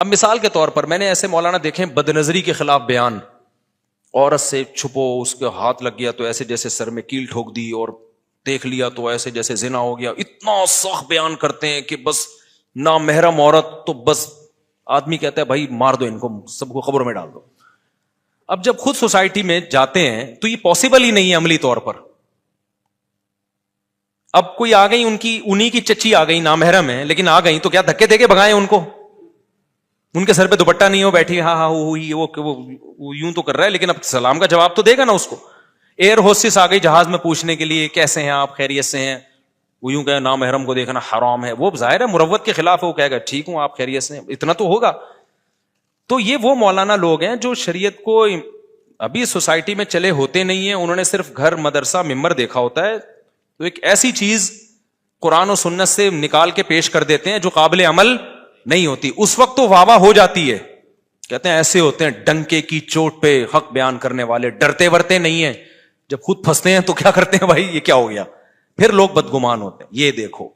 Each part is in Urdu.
اب مثال کے طور پر میں نے ایسے مولانا دیکھیں بد نظری کے خلاف بیان، عورت سے چھپو، اس کے ہاتھ لگ گیا تو ایسے جیسے سر میں کیل ٹھوک دی، اور دیکھ لیا تو ایسے جیسے زنا ہو گیا، اتنا سخت بیان کرتے ہیں کہ بس نامحرم عورت تو بس آدمی کہتا ہے بھائی مار دو ان کو، سب کو قبر میں ڈال دو۔ اب جب خود سوسائٹی میں جاتے ہیں تو یہ پاسبل ہی نہیں ہے عملی طور پر۔ اب کوئی آ گئی انہی کی چچی آ گئی، نامحرم ہے لیکن آ گئی، تو کیا دھکے دے کے بھگائیں ان کو؟ ان کے سر پہ دوپٹہ نہیں ہو، بیٹھی ہاں وہ یوں تو کر رہا ہے، لیکن اب سلام کا جواب تو دے گا نا اس کو۔ ایئر ہوسٹس آ گئی جہاز میں پوچھنے کے لیے کیسے ہیں آپ، خیریت سے ہیں؟ وہ یوں کہے نامحرم کو دیکھنا حرام ہے، وہ ظاہر ہے مروت کے خلاف ہے، وہ کہے گا ٹھیک ہوں آپ خیریت سے ہیں، اتنا تو ہوگا۔ تو یہ وہ مولانا لوگ ہیں جو شریعت کو ابھی سوسائٹی میں چلے ہوتے نہیں ہیں، انہوں نے صرف گھر مدرسہ ممبر دیکھا ہوتا ہے، تو ایک ایسی چیز قرآن و سنت سے نکال کے پیش کر دیتے ہیں جو قابل عمل نہیں ہوتی۔ اس وقت تو واہ واہ ہو جاتی ہے، کہتے ہیں ایسے ہوتے ہیں ڈنکے کی چوٹ پہ حق بیان کرنے والے، ڈرتے ورتے نہیں ہیں، جب خود پھنستے ہیں تو کیا کرتے ہیں بھائی یہ کیا ہو گیا، پھر لوگ بدگمان ہوتے ہیں۔ یہ دیکھو،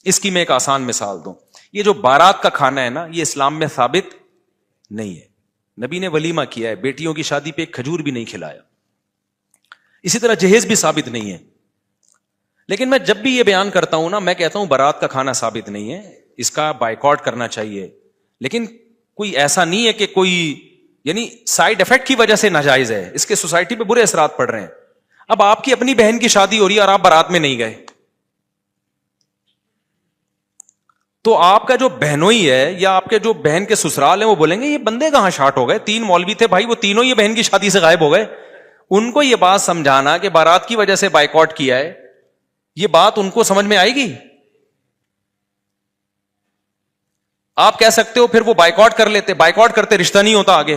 اس کی میں ایک آسان مثال دوں، یہ جو بارات کا کھانا ہے نا، یہ اسلام میں ثابت نہیں ہے۔ نبی نے ولیمہ کیا ہے، بیٹیوں کی شادی پہ ایک کھجور بھی نہیں کھلایا۔ اسی طرح جہیز بھی ثابت نہیں ہے۔ لیکن میں جب بھی یہ بیان کرتا ہوں نا، میں کہتا ہوں بارات کا کھانا ثابت نہیں ہے، اس کا بائیکاٹ کرنا چاہیے، لیکن کوئی ایسا نہیں ہے کہ کوئی یعنی سائیڈ افیکٹ کی وجہ سے ناجائز ہے، اس کے سوسائٹی پہ برے اثرات پڑ رہے ہیں۔ اب آپ کی اپنی بہن کی شادی ہو رہی ہے اور آپ بارات میں نہیں گئے، تو آپ کا جو بہنوئی ہے یا آپ کے جو بہن کے سسرال ہیں وہ بولیں گے یہ بندے کہاں شارٹ ہو گئے، 3 مولوی تھے بھائی، وہ تینوں یہ بہن کی شادی سے غائب ہو گئے۔ ان کو یہ بات سمجھانا کہ بارات کی وجہ سے بائیکاٹ کیا ہے، یہ بات ان کو سمجھ میں آئے گی؟ آپ کہہ سکتے ہو پھر وہ بائیکاٹ کر لیتے، بائیکاٹ کرتے رشتہ نہیں ہوتا آگے،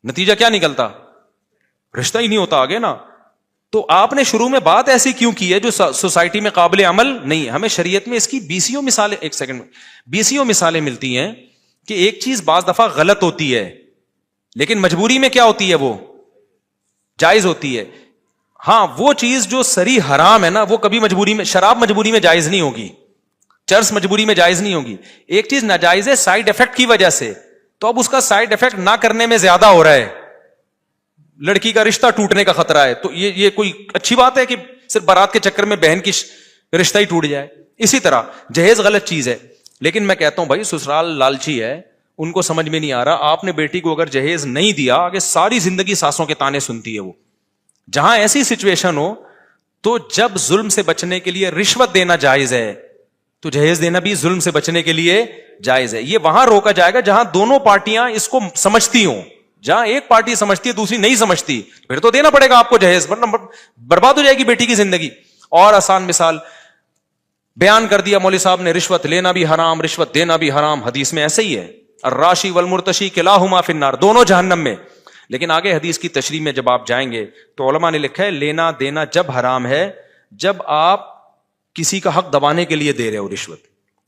نتیجہ کیا نکلتا؟ رشتہ ہی نہیں ہوتا آگے نا۔ تو آپ نے شروع میں بات ایسی کیوں کی ہے جو سوسائٹی میں قابل عمل نہیں ہے؟ ہمیں شریعت میں اس کی بیسیوں مثالیں، ایک سیکنڈ میں بیسیوں مثالیں ملتی ہیں کہ ایک چیز بعض دفعہ غلط ہوتی ہے لیکن مجبوری میں کیا ہوتی ہے، وہ جائز ہوتی ہے۔ ہاں وہ چیز جو سری حرام ہے نا، وہ کبھی مجبوری میں، شراب مجبوری میں جائز نہیں ہوگی، چرس مجبوری میں جائز نہیں ہوگی۔ ایک چیز ناجائز ہے سائیڈ افیکٹ کی وجہ سے، تو اب اس کا سائیڈ افیکٹ نہ کرنے میں زیادہ ہو رہا ہے، لڑکی کا رشتہ ٹوٹنے کا خطرہ ہے، تو یہ کوئی اچھی بات ہے کہ صرف بارات کے چکر میں بہن کی رشتہ ہی ٹوٹ جائے؟ اسی طرح جہیز غلط چیز ہے، لیکن میں کہتا ہوں بھائی سسرال لالچی ہے، ان کو سمجھ میں نہیں آ رہا، آپ نے بیٹی کو اگر جہیز نہیں دیا، آگے ساری زندگی ساسوں کے تانے سنتی ہے وہ۔ جہاں ایسی سچویشن ہو تو جب ظلم سے بچنے کے لیے رشوت دینا جائز ہے تو جہیز دینا بھی ظلم سے بچنے کے لیے جائز ہے۔ یہ وہاں روکا جائے گا جہاں دونوں پارٹیاں اس کو سمجھتی ہوں، جہاں ایک پارٹی سمجھتی ہے دوسری نہیں سمجھتی، پھر تو دینا پڑے گا آپ کو جہیز، ورنہ برباد ہو جائے گی بیٹی کی زندگی۔ اور آسان مثال بیان کر دیا مولوی صاحب نے، رشوت لینا بھی حرام، رشوت دینا بھی حرام، حدیث میں ایسے ہی ہے، الراشی والمرتشی کلاہما فی النار، دونوں جہنم میں۔ لیکن آگے حدیث کی تشریح میں جب آپ جائیں گے تو علماء نے لکھا ہے لینا دینا جب حرام ہے جب آپ کسی کا حق دبانے کے لیے دے رہے ہو رشوت۔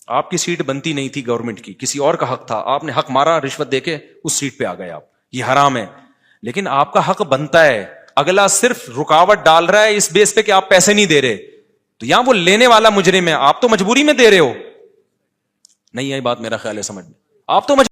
آپ کی سیٹ بنتی نہیں تھی گورنمنٹ کی، کسی اور کا حق تھا، آپ نے حق مارا، رشوت دے کے اس سیٹ پہ آ گئے آپ، یہ حرام ہے۔ لیکن آپ کا حق بنتا ہے، اگلا صرف رکاوٹ ڈال رہا ہے اس بیس پہ کہ آپ پیسے نہیں دے رہے، تو یہاں وہ لینے والا مجرم ہے، آپ تو مجبوری میں دے رہے ہو۔ نہیں آئی بات میرا خیال ہے سمجھ میں، آپ تو